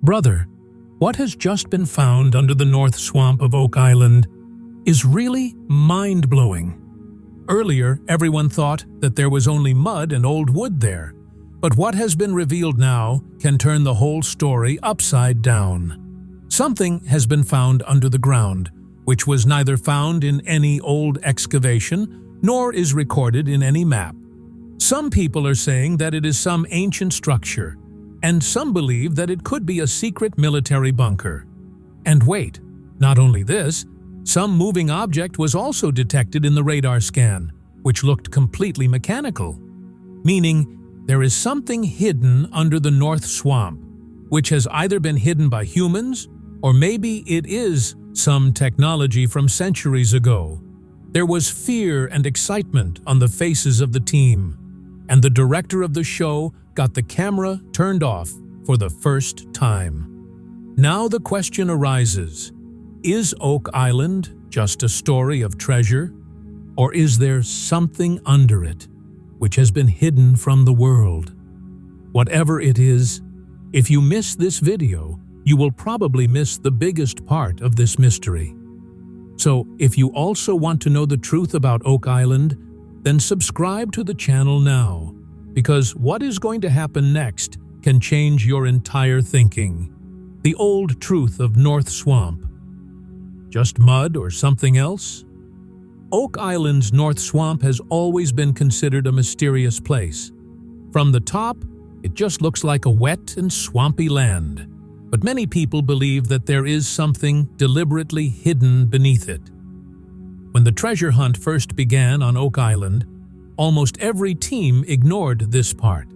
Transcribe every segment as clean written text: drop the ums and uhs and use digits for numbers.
Brother, what has just been found under the North Swamp of Oak Island is really mind-blowing. Earlier, everyone thought that there was only mud and old wood there, but what has been revealed now can turn the whole story upside down. Something has been found under the ground, which was neither found in any old excavation nor is recorded in any map. Some people are saying that it is some ancient structure, and some believe that it could be a secret military bunker. And wait, not only this, some moving object was also detected in the radar scan, which looked completely mechanical, meaning there is something hidden under the North Swamp, which has either been hidden by humans or maybe it is some technology from centuries ago. There was fear and excitement on the faces of the team, and the director of the show got the camera turned off for the first time. Now the question arises, is Oak Island just a story of treasure, or is there something under it which has been hidden from the world? Whatever it is, if you miss this video, you will probably miss the biggest part of this mystery. So, if you also want to know the truth about Oak Island, then subscribe to the channel now, because what is going to happen next can change your entire thinking. The old truth of North Swamp. Just mud or something else? Oak Island's North Swamp has always been considered a mysterious place. From the top, it just looks like a wet and swampy land. But many people believe that there is something deliberately hidden beneath it. When the treasure hunt first began on Oak Island, almost every team ignored this part.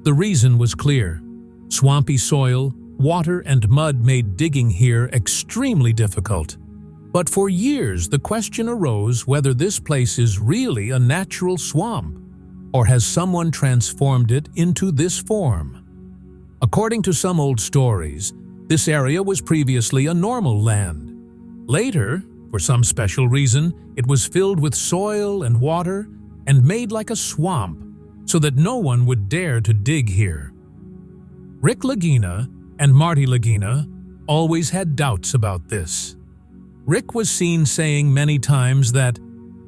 The reason was clear. Swampy soil, water and mud made digging here extremely difficult. But for years, the question arose whether this place is really a natural swamp, or has someone transformed it into this form. According to some old stories, this area was previously a normal land. Later, for some special reason, it was filled with soil and water and made like a swamp so that no one would dare to dig here. Rick Lagina and Marty Lagina always had doubts about this. Rick was seen saying many times that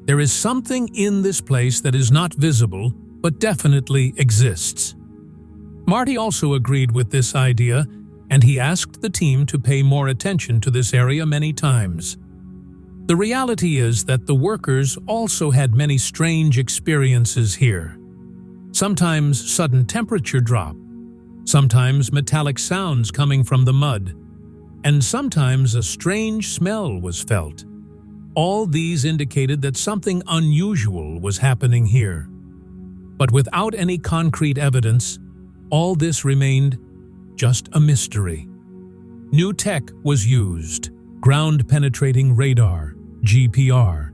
there is something in this place that is not visible but definitely exists. Marty also agreed with this idea, and he asked the team to pay more attention to this area many times. The reality is that the workers also had many strange experiences here. Sometimes sudden temperature drop, sometimes metallic sounds coming from the mud, and sometimes a strange smell was felt. All these indicated that something unusual was happening here. But without any concrete evidence, all this remained just a mystery. New tech was used, ground-penetrating radar, GPR.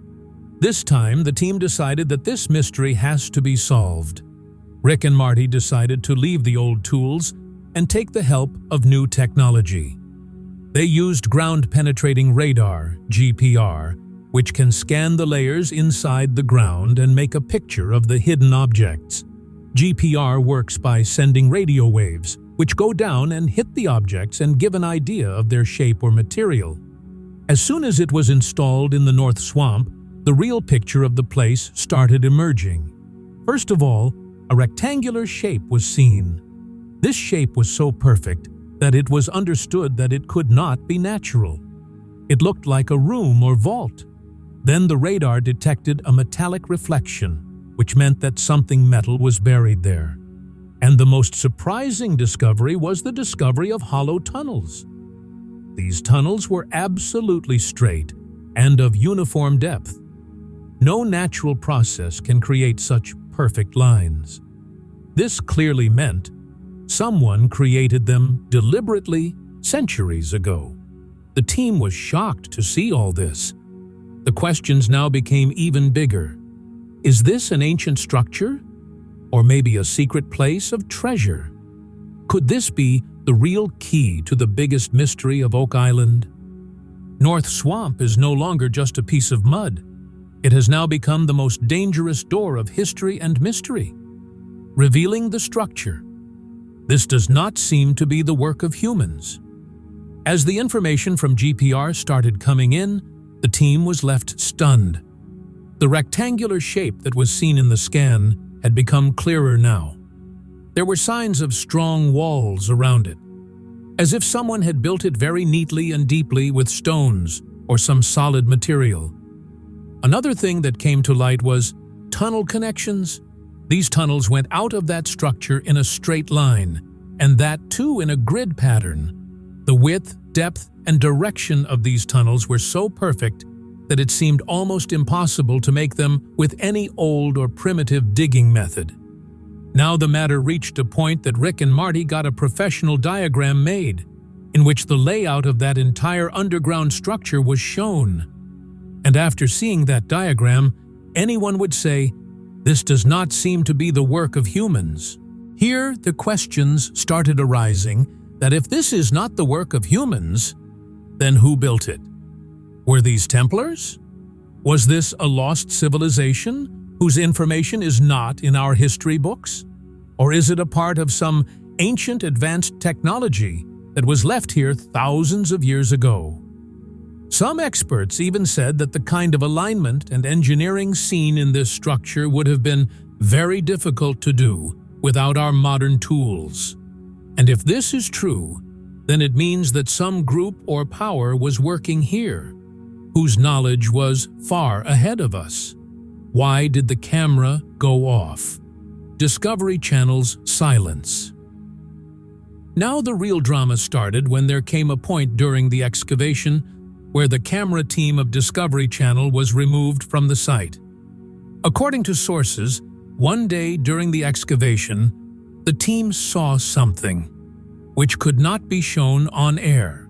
This time, the team decided that this mystery has to be solved. Rick and Marty decided to leave the old tools and take the help of new technology. They used ground-penetrating radar, GPR, which can scan the layers inside the ground and make a picture of the hidden objects. GPR works by sending radio waves, which go down and hit the objects and give an idea of their shape or material. As soon as it was installed in the North Swamp, the real picture of the place started emerging. First of all, a rectangular shape was seen. This shape was so perfect that it was understood that it could not be natural. It looked like a room or vault. Then the radar detected a metallic reflection, which meant that something metal was buried there. And the most surprising discovery was the discovery of hollow tunnels. These tunnels were absolutely straight and of uniform depth. No natural process can create such perfect lines. This clearly meant someone created them deliberately centuries ago. The team was shocked to see all this. The questions now became even bigger. Is this an ancient structure? Or maybe a secret place of treasure? Could this be the real key to the biggest mystery of Oak Island? North Swamp is no longer just a piece of mud. It has now become the most dangerous door of history and mystery, revealing the structure. This does not seem to be the work of humans. As the information from GPR started coming in, the team was left stunned. The rectangular shape that was seen in the scan had become clearer now. There were signs of strong walls around it, as if someone had built it very neatly and deeply with stones or some solid material. Another thing that came to light was tunnel connections. These tunnels went out of that structure in a straight line, and that too in a grid pattern. The width, depth, and direction of these tunnels were so perfect that it seemed almost impossible to make them with any old or primitive digging method. Now the matter reached a point that Rick and Marty got a professional diagram made, in which the layout of that entire underground structure was shown. And after seeing that diagram, anyone would say, "This does not seem to be the work of humans." Here, the questions started arising that if this is not the work of humans, then who built it? Were these Templars? Was this a lost civilization whose information is not in our history books? Or is it a part of some ancient advanced technology that was left here thousands of years ago? Some experts even said that the kind of alignment and engineering seen in this structure would have been very difficult to do without our modern tools. And if this is true, then it means that some group or power was working here, whose knowledge was far ahead of us. Why did the camera go off? Discovery Channel's silence. Now the real drama started when there came a point during the excavation where the camera team of Discovery Channel was removed from the site. According to sources, one day during the excavation, the team saw something which could not be shown on air.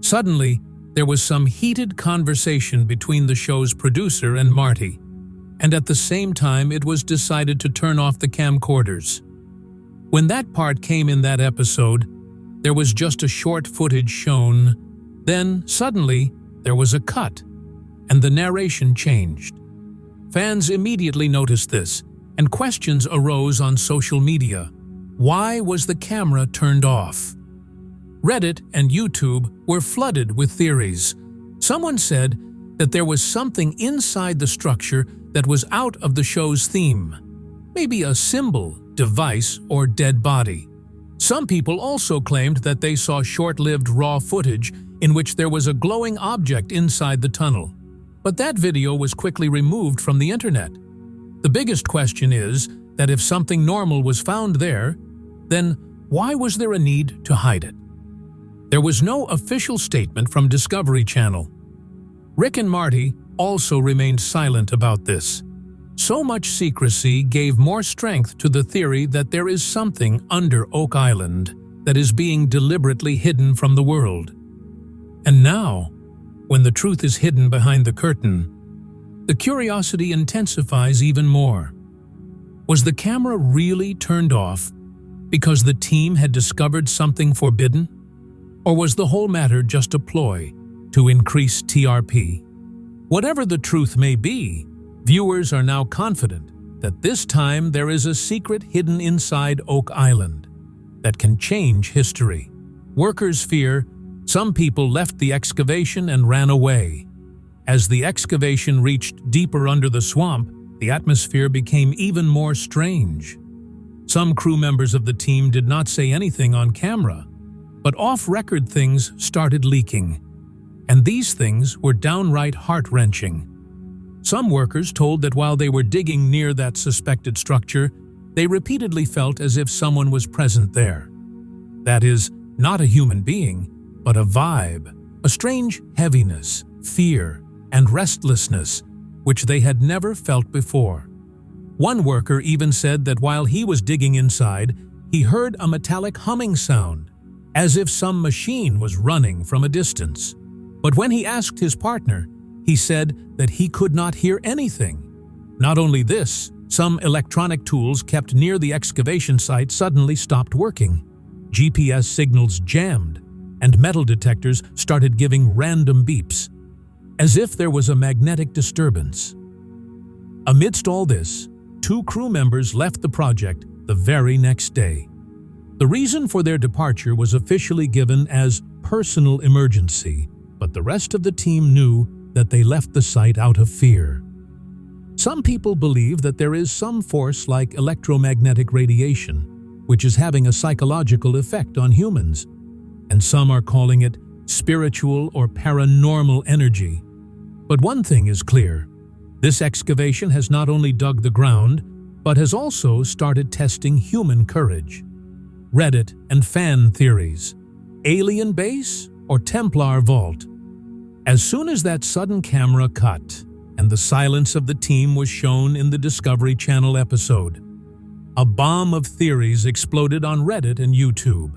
Suddenly, there was some heated conversation between the show's producer and Marty, and at the same time it was decided to turn off the camcorders. When that part came in that episode, there was just a short footage shown. Then, suddenly, there was a cut, and the narration changed. Fans immediately noticed this, and questions arose on social media. Why was the camera turned off? Reddit and YouTube were flooded with theories. Someone said that there was something inside the structure that was out of the show's theme. Maybe a symbol, device, or dead body. Some people also claimed that they saw short-lived raw footage in which there was a glowing object inside the tunnel. But that video was quickly removed from the internet. The biggest question is that if something normal was found there, then why was there a need to hide it? There was no official statement from Discovery Channel. Rick and Marty also remained silent about this. So much secrecy gave more strength to the theory that there is something under Oak Island that is being deliberately hidden from the world. And now, when the truth is hidden behind the curtain, the curiosity intensifies even more. Was the camera really turned off because the team had discovered something forbidden? Or was the whole matter just a ploy to increase TRP? Whatever the truth may be, viewers are now confident that this time there is a secret hidden inside Oak Island that can change history. Workers fear some people left the excavation and ran away. As the excavation reached deeper under the swamp, the atmosphere became even more strange. Some crew members of the team did not say anything on camera, but off-record things started leaking. And these things were downright heart-wrenching. Some workers told that while they were digging near that suspected structure, they repeatedly felt as if someone was present there. That is, not a human being, but a vibe, a strange heaviness, fear, and restlessness, which they had never felt before. One worker even said that while he was digging inside, he heard a metallic humming sound, as if some machine was running from a distance. But when he asked his partner, he said that he could not hear anything. Not only this, some electronic tools kept near the excavation site suddenly stopped working. GPS signals jammed, and metal detectors started giving random beeps, as if there was a magnetic disturbance. Amidst all this, 2 crew members left the project the very next day. The reason for their departure was officially given as personal emergency, but the rest of the team knew that they left the site out of fear. Some people believe that there is some force like electromagnetic radiation, which is having a psychological effect on humans, and some are calling it spiritual or paranormal energy. But one thing is clear: this excavation has not only dug the ground, but has also started testing human courage. Reddit and fan theories. Alien base or Templar vault? As soon as that sudden camera cut and the silence of the team was shown in the Discovery Channel episode, a bomb of theories exploded on Reddit and YouTube.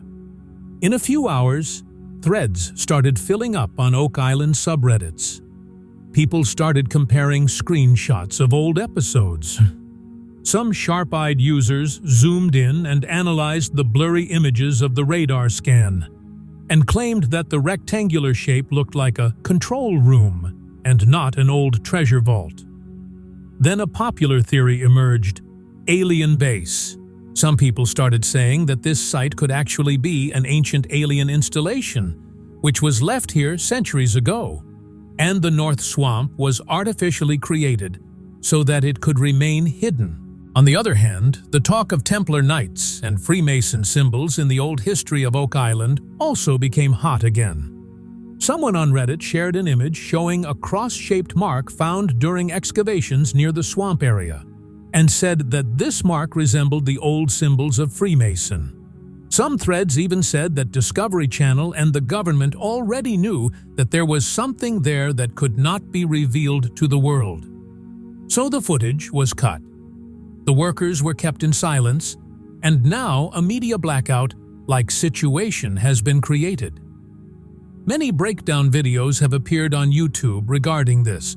In a few hours, threads started filling up on Oak Island subreddits. People started comparing screenshots of old episodes. Some sharp-eyed users zoomed in and analyzed the blurry images of the radar scan, and claimed that the rectangular shape looked like a control room and not an old treasure vault. Then a popular theory emerged: alien base. Some people started saying that this site could actually be an ancient alien installation, which was left here centuries ago, and the North Swamp was artificially created so that it could remain hidden. On the other hand, the talk of Templar Knights and Freemason symbols in the old history of Oak Island also became hot again. Someone on Reddit shared an image showing a cross-shaped mark found during excavations near the swamp area, and said that this mark resembled the old symbols of Freemason. Some threads even said that Discovery Channel and the government already knew that there was something there that could not be revealed to the world. So the footage was cut. The workers were kept in silence, and now a media blackout-like situation has been created. Many breakdown videos have appeared on YouTube regarding this,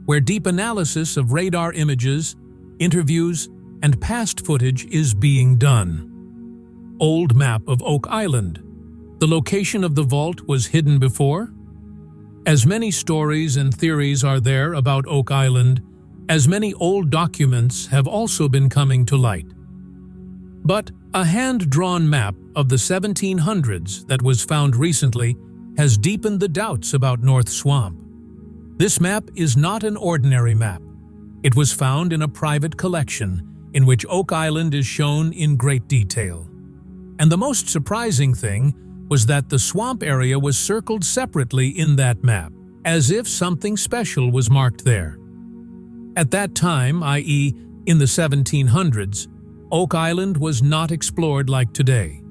where deep analysis of radar images, interviews, and past footage is being done. Old map of Oak Island. The location of the vault was hidden before? As many stories and theories are there about Oak Island, as many old documents have also been coming to light. But a hand-drawn map of the 1700s that was found recently has deepened the doubts about North Swamp. This map is not an ordinary map. It was found in a private collection in which Oak Island is shown in great detail. And the most surprising thing was that the swamp area was circled separately in that map, as if something special was marked there. At that time, i.e., in the 1700s, Oak Island was not explored like today.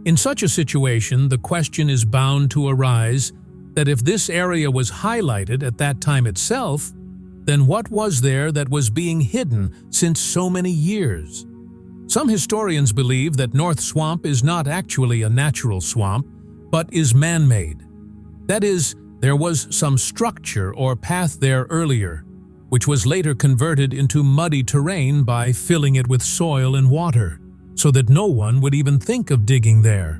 In such a situation, the question is bound to arise that if this area was highlighted at that time itself, then what was there that was being hidden since so many years? Some historians believe that North Swamp is not actually a natural swamp, but is man-made. That is, there was some structure or path there earlier, which was later converted into muddy terrain by filling it with soil and water, so that no one would even think of digging there.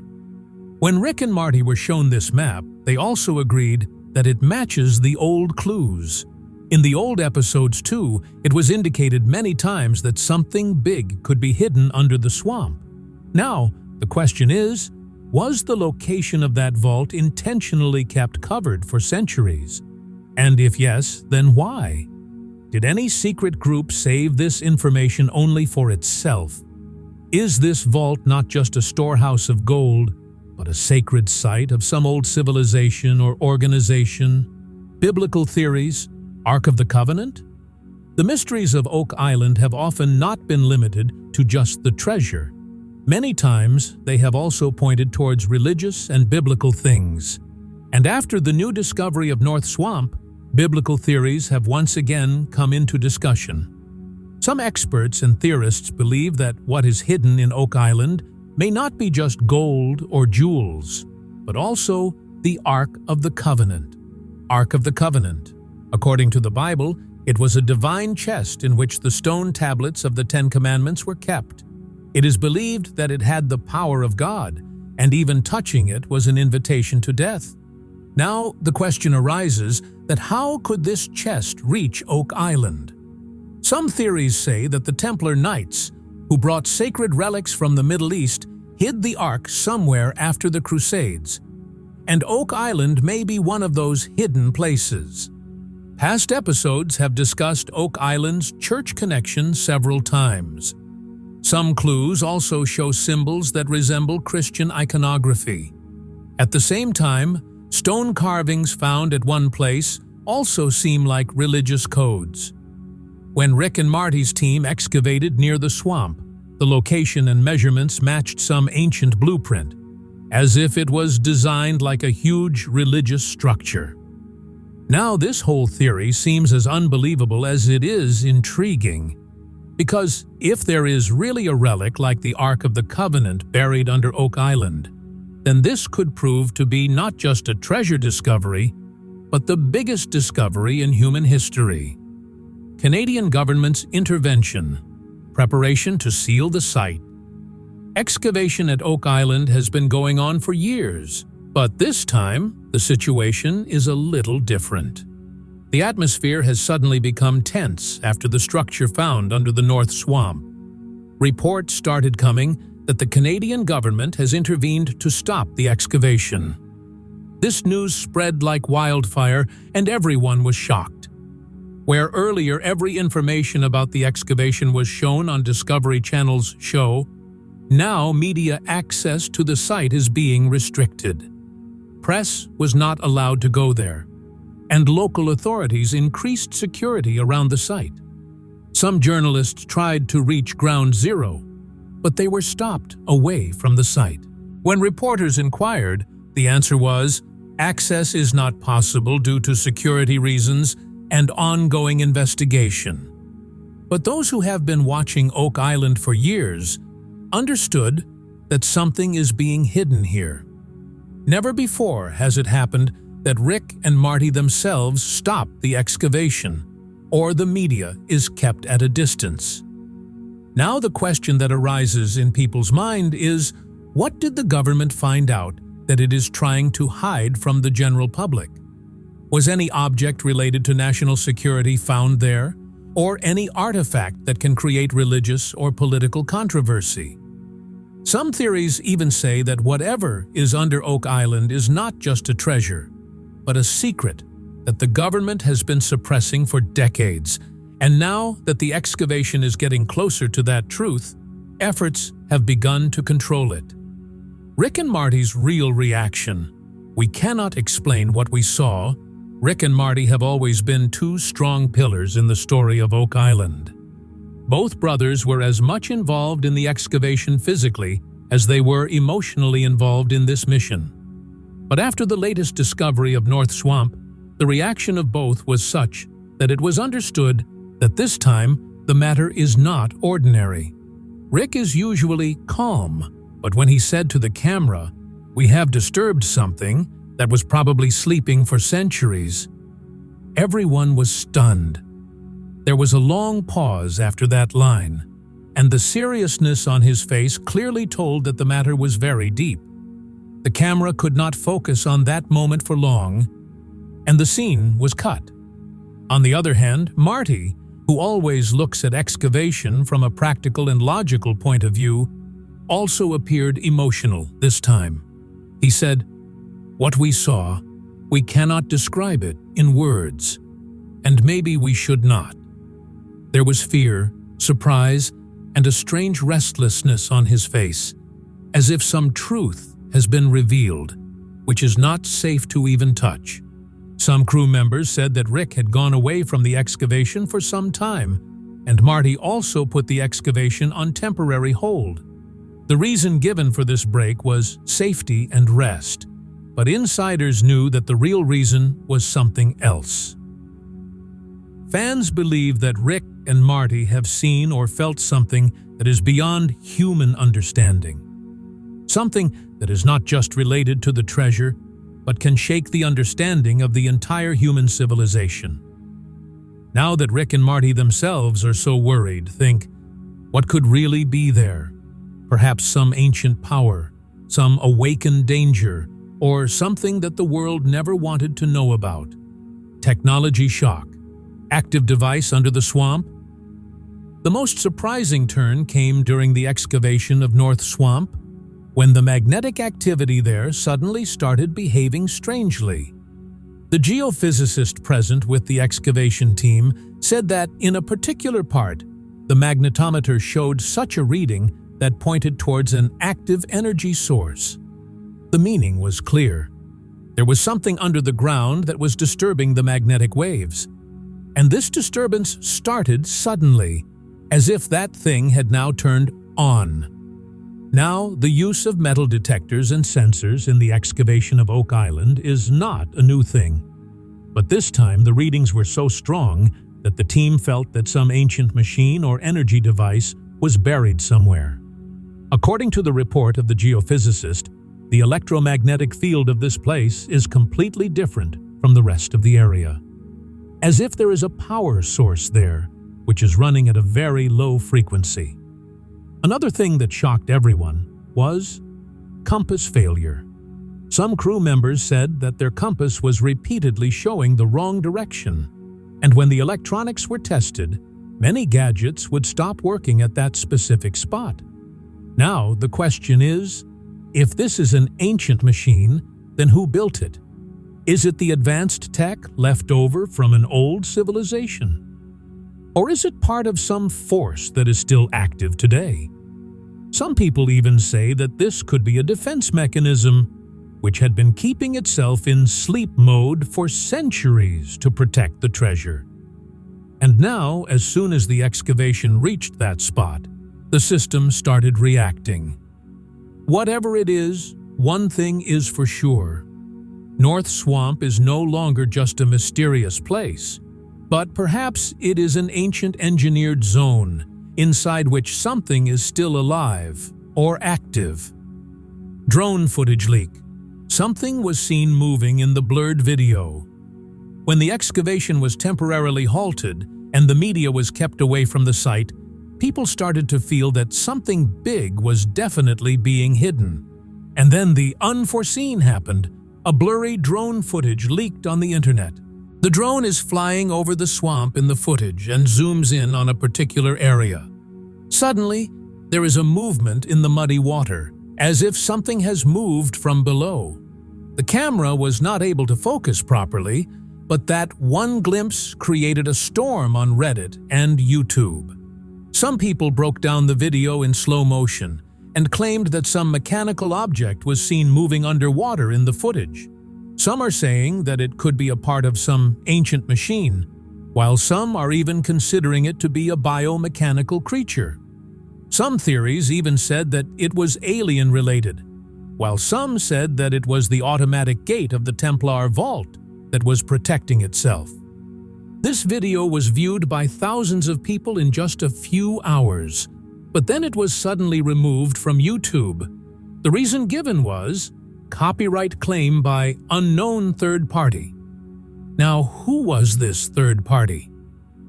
When Rick and Marty were shown this map, they also agreed that it matches the old clues. In the old episodes too, it was indicated many times that something big could be hidden under the swamp. Now, the question is, was the location of that vault intentionally kept covered for centuries? And if yes, then why? Did any secret group save this information only for itself? Is this vault not just a storehouse of gold, but a sacred site of some old civilization or organization? Biblical theories? Ark of the Covenant? The mysteries of Oak Island have often not been limited to just the treasure. Many times, they have also pointed towards religious and biblical things. And after the new discovery of North Swamp, biblical theories have once again come into discussion. Some experts and theorists believe that what is hidden in Oak Island may not be just gold or jewels, but also the Ark of the Covenant. Ark of the Covenant. According to the Bible, it was a divine chest in which the stone tablets of the Ten Commandments were kept. It is believed that it had the power of God, and even touching it was an invitation to death. Now, the question arises that how could this chest reach Oak Island? Some theories say that the Templar Knights, who brought sacred relics from the Middle East, hid the Ark somewhere after the Crusades, and Oak Island may be one of those hidden places. Past episodes have discussed Oak Island's church connection several times. Some clues also show symbols that resemble Christian iconography. At the same time, stone carvings found at one place also seem like religious codes. When Rick and Marty's team excavated near the swamp, the location and measurements matched some ancient blueprint, as if it was designed like a huge religious structure. Now this whole theory seems as unbelievable as it is intriguing, because if there is really a relic like the Ark of the Covenant buried under Oak Island, then this could prove to be not just a treasure discovery, but the biggest discovery in human history. Canadian government's intervention, preparation to seal the site. Excavation at Oak Island has been going on for years, but this time the situation is a little different. The atmosphere has suddenly become tense after the structure found under the North Swamp. Reports started coming that the Canadian government has intervened to stop the excavation. This news spread like wildfire, and everyone was shocked. Where earlier every information about the excavation was shown on Discovery Channel's show, now media access to the site is being restricted. Press was not allowed to go there, and local authorities increased security around the site. Some journalists tried to reach Ground Zero, but they were stopped away from the site. When reporters inquired, the answer was, access is not possible due to security reasons and ongoing investigation. But those who have been watching Oak Island for years understood that something is being hidden here. Never before has it happened that Rick and Marty themselves stopped the excavation, or the media is kept at a distance. Now the question that arises in people's mind is, what did the government find out that it is trying to hide from the general public? Was any object related to national security found there, or any artifact that can create religious or political controversy? Some theories even say that whatever is under Oak Island is not just a treasure, but a secret that the government has been suppressing for decades. And now that the excavation is getting closer to that truth, efforts have begun to control it. Rick and Marty's real reaction. We cannot explain what we saw. Rick and Marty have always been two strong pillars in the story of Oak Island. Both brothers were as much involved in the excavation physically as they were emotionally involved in this mission. But after the latest discovery of North Swamp, the reaction of both was such that it was understood that this time the matter is not ordinary. Rick is usually calm, but when he said to the camera, "We have disturbed something that was probably sleeping for centuries," everyone was stunned. There was a long pause after that line, and the seriousness on his face clearly told that the matter was very deep. The camera could not focus on that moment for long, and the scene was cut. On the other hand, Marty, who always looks at excavation from a practical and logical point of view, also appeared emotional this time. He said, "What we saw, we cannot describe it in words, and maybe we should not." There was fear, surprise, and a strange restlessness on his face, as if some truth has been revealed, which is not safe to even touch. Some crew members said that Rick had gone away from the excavation for some time, and Marty also put the excavation on temporary hold. The reason given for this break was safety and rest, but insiders knew that the real reason was something else. Fans believe that Rick and Marty have seen or felt something that is beyond human understanding. Something that is not just related to the treasure, but can shake the understanding of the entire human civilization. Now that Rick and Marty themselves are so worried, think, what could really be there? Perhaps some ancient power, some awakened danger, or something that the world never wanted to know about. Technology shock. Active device under the swamp? The most surprising turn came during the excavation of North Swamp. when the magnetic activity there suddenly started behaving strangely. The geophysicist present with the excavation team said that in a particular part, the magnetometer showed such a reading that pointed towards an active energy source. The meaning was clear. There was something under the ground that was disturbing the magnetic waves. And this disturbance started suddenly, as if that thing had now turned on. Now, the use of metal detectors and sensors in the excavation of Oak Island is not a new thing. But this time, the readings were so strong that the team felt that some ancient machine or energy device was buried somewhere. According to the report of the geophysicist, the electromagnetic field of this place is completely different from the rest of the area. As if there is a power source there, which is running at a very low frequency. Another thing that shocked everyone was compass failure. Some crew members said that their compass was repeatedly showing the wrong direction, and when the electronics were tested, many gadgets would stop working at that specific spot. Now, the question is, if this is an ancient machine, then who built it? Is it the advanced tech left over from an old civilization? Or is it part of some force that is still active today? Some people even say that this could be a defense mechanism which had been keeping itself in sleep mode for centuries to protect the treasure. And now, as soon as the excavation reached that spot, the system started reacting. Whatever it is, one thing is for sure. North Swamp is no longer just a mysterious place, but perhaps it is an ancient engineered zone inside which something is still alive or active. Drone footage leak. Something was seen moving in the blurred video. When the excavation was temporarily halted and the media was kept away from the site, people started to feel that something big was definitely being hidden. And then the unforeseen happened. A blurry drone footage leaked on the internet. The drone is flying over the swamp in the footage and zooms in on a particular area. Suddenly, there is a movement in the muddy water, as if something has moved from below. The camera was not able to focus properly, but that one glimpse created a storm on Reddit and YouTube. Some people broke down the video in slow motion and claimed that some mechanical object was seen moving underwater in the footage. Some are saying that it could be a part of some ancient machine, while some are even considering it to be a biomechanical creature. Some theories even said that it was alien-related, while some said that it was the automatic gate of the Templar vault that was protecting itself. This video was viewed by thousands of people in just a few hours, but then it was suddenly removed from YouTube. The reason given was copyright claim by unknown third party. Now, who was this third party?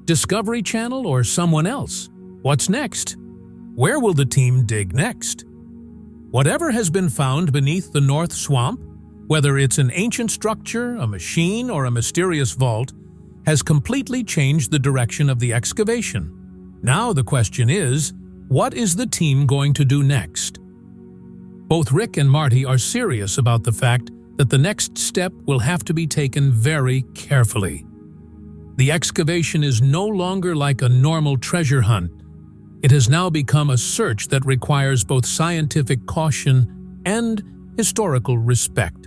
Discovery Channel or someone else? What's next? Where will the team dig next? Whatever has been found beneath the North Swamp, whether it's an ancient structure, a machine, or a mysterious vault, has completely changed the direction of the excavation. Now the question is, what is the team going to do next? Both Rick and Marty are serious about the fact that the next step will have to be taken very carefully. The excavation is no longer like a normal treasure hunt. It has now become a search that requires both scientific caution and historical respect.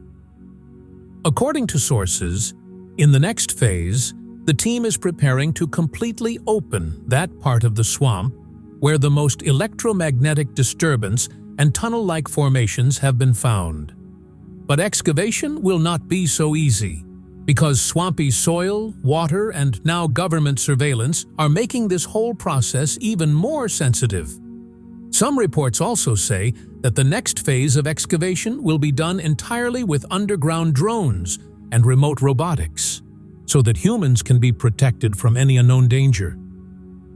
According to sources, in the next phase, the team is preparing to completely open that part of the swamp where the most electromagnetic disturbance and tunnel-like formations have been found. But excavation will not be so easy, because swampy soil, water, and now government surveillance are making this whole process even more sensitive. Some reports also say that the next phase of excavation will be done entirely with underground drones and remote robotics, so that humans can be protected from any unknown danger.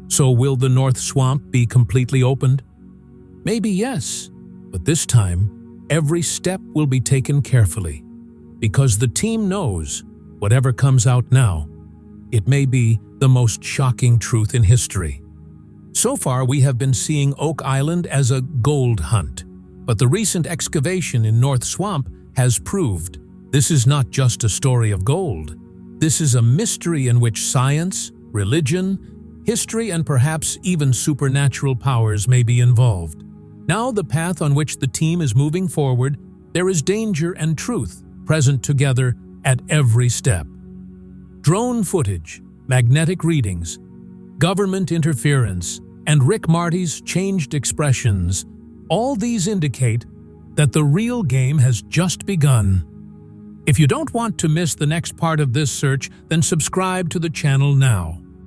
So will the North Swamp be completely opened? Maybe yes, but this time, every step will be taken carefully, because the team knows, whatever comes out now, it may be the most shocking truth in history. So far, we have been seeing Oak Island as a gold hunt, But the recent excavation in North Swamp has proved this is not just a story of gold. This is a mystery in which science, religion, history, and perhaps even supernatural powers may be involved. Now, the path on which the team is moving forward, there is danger and truth present together at every step. Drone footage, magnetic readings, government interference, and Marty's changed expressions, all these indicate that the real game has just begun. If you don't want to miss the next part of this search, then subscribe to the channel now.